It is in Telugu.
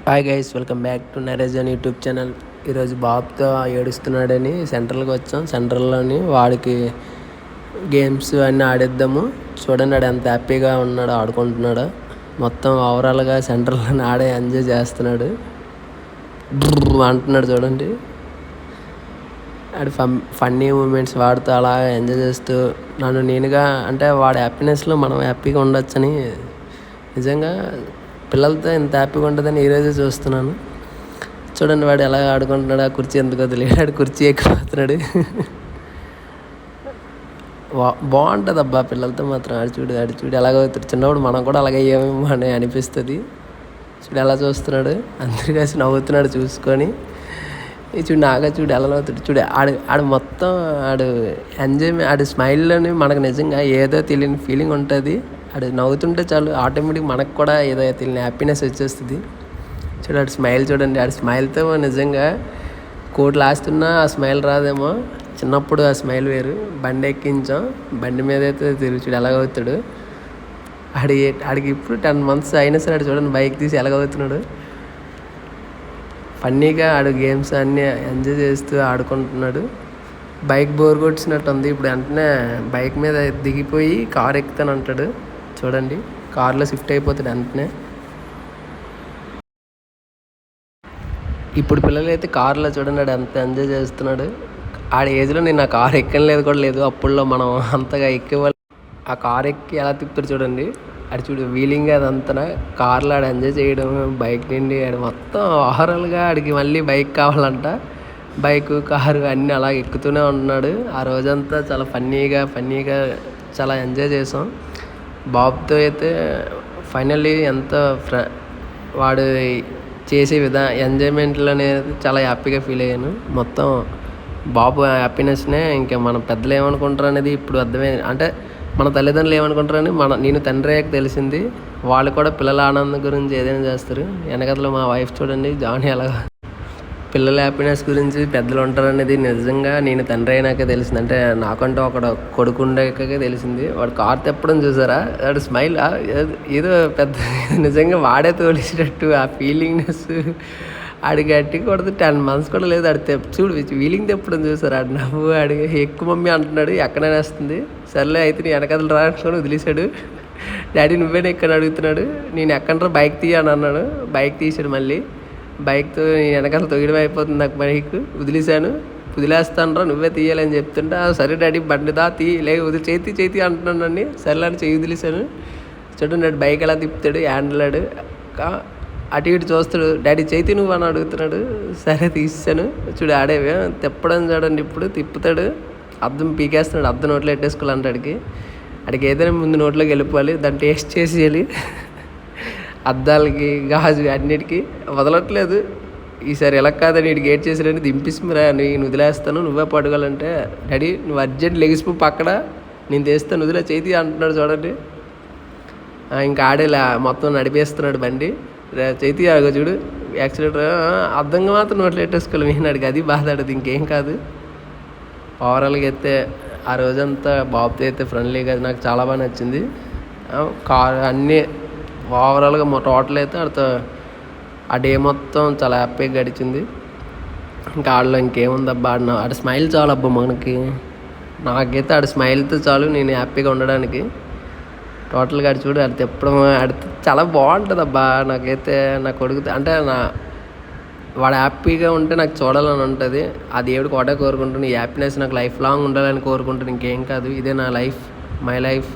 Hi guys, welcome back to నరేజ్ అని యూట్యూబ్ ఛానల్. ఈరోజు బాబుతో ఏడుస్తున్నాడని సెంట్రల్కి వచ్చాం. సెంట్రల్లోని వాడికి గేమ్స్ అన్నీ ఆడిద్దాము. చూడండి ఆడు ఎంత హ్యాపీగా ఉన్నాడో, ఆడుకుంటున్నాడు. మొత్తం ఓవరాల్గా సెంట్రల్లోని ఆడే ఎంజాయ్ చేస్తున్నాడు. అంటున్నాడు చూడండి. ఆడు ఫన్నీ మూమెంట్స్ వాడుతూ అలా ఎంజాయ్ చేస్తూ నన్ను నేనుగా అంటే వాడి హ్యాపీనెస్లో మనం హ్యాపీగా ఉండొచ్చని నిజంగా పిల్లలతో ఎంత హ్యాపీగా ఉంటుందని ఈరోజే చూస్తున్నాను. చూడండి వాడు ఎలా ఆడుకుంటున్నాడు. ఆ కుర్చీ ఎందుకు వదిలేడు, కుర్చీ ఎక్కిపోతున్నాడు. బాగుంటుంది అబ్బా పిల్లలతో మాత్రం. ఆడు చూడు ఎలాగవుతాడు. చిన్నప్పుడు మనం కూడా అలాగే అయ్యామేమో అని అనిపిస్తుంది. చూడు ఎలా చూస్తున్నాడు, అందరు కలిసి నవ్వుతున్నాడు చూసుకొని. చూడు నాగా చూడు ఎలా నవ్వుతాడు. చూడు ఆడు మొత్తం ఎంజాయ్, ఆడు స్మైల్లోని మనకు నిజంగా ఏదో తెలియని ఫీలింగ్ ఉంటుంది. ఆడు నవ్వుతుంటే చాలు ఆటోమేటిక్ మనకు కూడా ఏదో తెలియని హ్యాపీనెస్ వచ్చేస్తుంది. చూడు స్మైల్ చూడండి. ఆడు స్మైల్తో నిజంగా కోట్లు ఆస్తున్నా ఆ స్మైల్ రాదేమో. చిన్నప్పుడు ఆ స్మైల్ వేరు. బండి ఎక్కించాం, బండి మీద అయితే తిరుగు చూడు ఎలాగవుతాడు. ఆడికి ఇప్పుడు 10 months అయినా సరే చూడండి బైక్ తీసి ఎలాగవుతున్నాడు. ఫన్నీగా ఆడు గేమ్స్ అన్నీ ఎంజాయ్ చేస్తూ ఆడుకుంటున్నాడు. బైక్ బోర్ కొట్టినట్టు ఉంది. ఇప్పుడు వెంటనే బైక్ మీద దిగిపోయి కార్ ఎక్కుతాను అంటాడు. చూడండి కార్లో షిఫ్ట్ అయిపోతాడు వెంటనే. ఇప్పుడు పిల్లలు అయితే కార్లో చూడండి ఆడు ఎంత ఎంజాయ్ చేస్తున్నాడు. ఆడ ఏజ్లో నేను ఆ కార్ ఎక్కలేదు కూడా లేదు. అప్పుల్లో మనం అంతగా ఎక్కేవాళ్ళు. ఆ కార్ ఎక్కి ఎలా తిప్పుతారు చూడండి. ఆడు చూడు వీలింగ్ అదంతా కార్లో ఆడు ఎంజాయ్ చేయడం. బైక్ నుండి ఆడు మొత్తం ఓవరాల్గా ఆడికి మళ్ళీ బైక్ కావాలంట. బైకు కారు అన్నీ అలా ఎక్కుతూనే ఉంటున్నాడు. ఆ రోజంతా చాలా ఫన్నీగా చాలా ఎంజాయ్ చేసాం. బాబుతో అయితే ఫైనల్లీ ఎంతో వాడు చేసే ఎంజాయ్మెంట్లో అనేది చాలా హ్యాపీగా ఫీల్ అయ్యాను. మొత్తం బాబు హ్యాపీనెస్నే ఇంకా మన పెద్దలు ఏమనుకుంటారు అనేది ఇప్పుడు అర్థమైంది. అంటే మన తల్లిదండ్రులు ఏమనుకుంటారని నేను తండ్రి అయ్యాక తెలిసింది. వాళ్ళు కూడా పిల్లల ఆనందం గురించి ఏదైనా చేస్తారు. వెనకట్లో మా వైఫ్ చూడండి జానీ ఎలా పిల్లల హ్యాపీనెస్ గురించి పెద్దలు ఉంటారనేది నిజంగా నేను తండ్రి అయినాకే తెలిసింది. అంటే నాకంటూ కొడుకు ఉండేకే తెలిసింది. వాడు కార్ తెప్పడం చూసారా, వాడు స్మైల్ ఏదో పెద్ద నిజంగా వాడే తోలిసినట్టు ఆ ఫీలింగ్నెస్. ఆడి గట్టి కొడుతూ 10 months కూడా లేదు. ఆడు చూడు వీలింగ్ తెప్పడం చూసారు. ఆడు నవ్వు ఎక్కువ మమ్మీ అంటున్నాడు. ఎక్కడైనా వస్తుంది. సర్లే అయితే నీ వెనకదలు రా అనుకొని వదిలేశాడు. డాడీ నువ్వేనా ఎక్కడ అడుగుతున్నాడు. నేను ఎక్కడరా బైక్ తీయని అన్నాడు. బైక్ తీసాడు. మళ్ళీ బైక్తో వెనకాల తొగిడం అయిపోతుంది. నాకు బైక్ వదిలేస్తాను రా నువ్వే తీయాలని చెప్తుంటే సరే డాడీ బండి వదిలి చేతి అంటున్నాను అండి. సర్లే అని చేయి వదిలేశాను. చూడండి బైక్ ఎలా తిప్పుతాడు. హ్యాండిల్ అటు ఇటు చూస్తాడు. డాడీ చేతి నువ్వు అని అడుగుతున్నాడు. సరే తీసాను. చూడు ఆడేవే తిప్పడం చూడండి. ఇప్పుడు తిప్పుతాడు, అద్దం పీకేస్తున్నాడు. అద్దం నోట్లో పెట్టేసుకోవాలంటే ఆడికి ఏదైనా ముందు నోట్లోకి వెళ్ళిపోవాలి. దాన్ని టేస్ట్ చేసేయాలి. అద్దాలకి గాజు అన్నిటికీ వదలట్లేదు. ఈసారి ఎలా కాదని వీడికి గేట్ చేసాడని దింపిస్తురా నేను వదిలేస్తాను నువ్వే పడగలంటే డాడీ నువ్వు అర్జెంట్ లెగిసిపో పక్కన నేను తెస్తాను వదిలే చేతి అంటున్నాడు చూడండి. ఇంకా ఆడేలా మొత్తం నడిపేస్తున్నాడు బండి. చేతి ఆగో చూడు యాక్సిడెంట్ అద్దంగా మాత్రం నోట్లో పెట్టేసుకోవాలి. నేను అడిగి అది బాధాడదు, ఇంకేం కాదు. ఓవరాల్గా అయితే ఆ రోజంతా బాబుతో అయితే ఫ్రెండ్లీగా నాకు చాలా బాగా నచ్చింది. కార్ అన్నీ ఓవరాల్గా టోటల్ అయితే ఆడితో ఆ డే మొత్తం చాలా హ్యాపీగా గడిచింది. ఇంకా ఆడలో ఇంకేముందబ్బా, ఆడ స్మైల్ చాలు అబ్బా మనకి. నాకైతే ఆడ స్మైల్తో చాలు నేను హ్యాపీగా ఉండడానికి. టోటల్గా ఆడి చూడు ఆడి తిప్పడం ఆడితే చాలా బాగుంటుంది అబ్బా. నాకైతే నా కొడుకు అంటే వాడు హ్యాపీగా ఉంటే నాకు చూడాలని ఉంటుంది. ఆ దేవుడికి ఒకటే కోరుకుంటాను. ఈ హ్యాపీనెస్ నాకు లైఫ్ లాంగ్ ఉండాలని కోరుకుంటాను, ఇంకేం కాదు. ఇదే నా లైఫ్, మై లైఫ్.